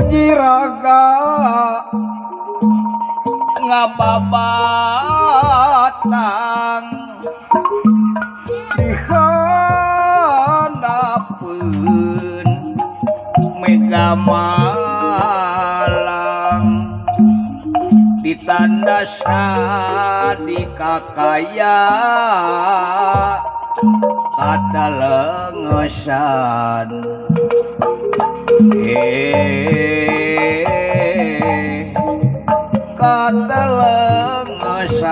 Jiraga ngababatang dihandapeun mega malang ditanda sadikakaya kata lengesan kata lengesan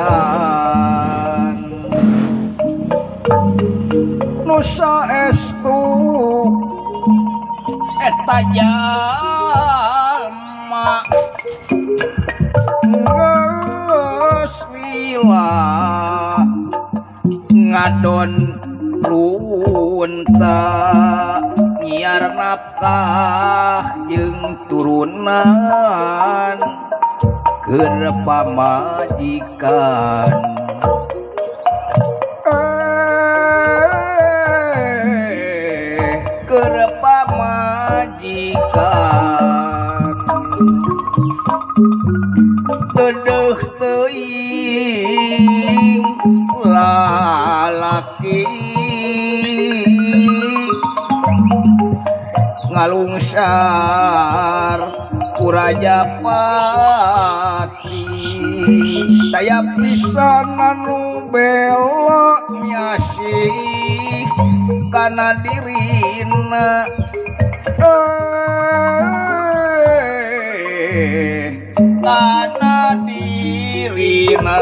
nusa estu eta jalma geus lila ngadon runta nyiar nafkah jeung turunan keur pamajikan keur pamajikan teudeung teuing lalaki ngalungsar Rajapati daya pisan anu bela nyasih kana dirina kana dirina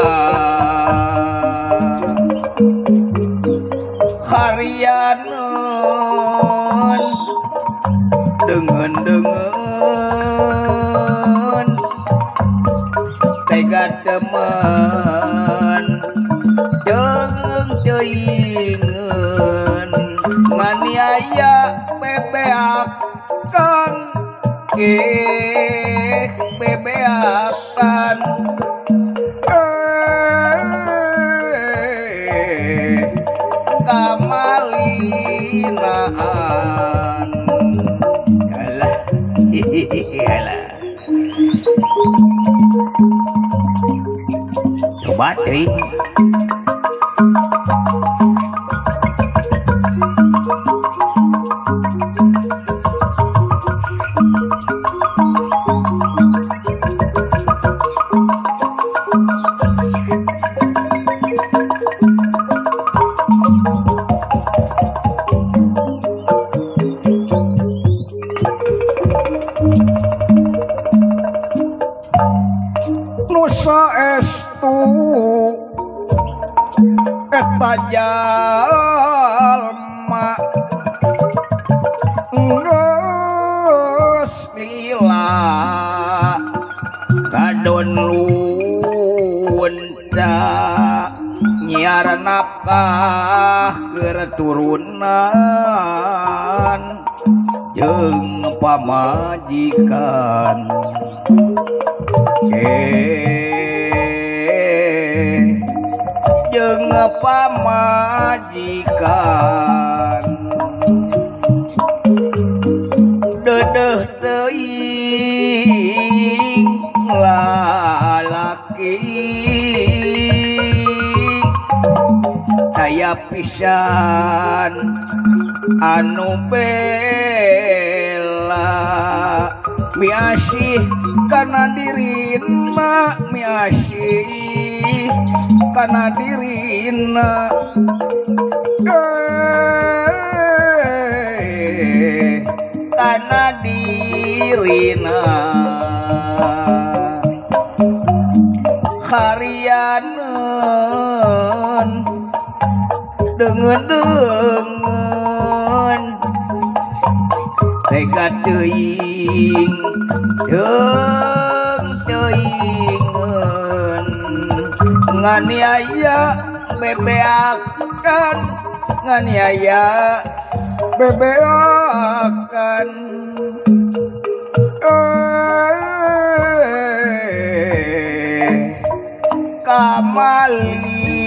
harianeun dengen tega temen jeung teuingeun nganiaya bebeakan bebeakan kamalinaan alah alah coba deh saestu eta jalma geus lila kadon lunta nyiar nafkah keur turunan jeung pamajikan jeung pamajikan deudeuh teuing lalaki daya pisan anu bela miasih kana dirina miasih kana dirina kana dirina harianeun deungeun tega teuing jeung teuingeun nganiaya bebeakan nganiaya bebeakan kamalina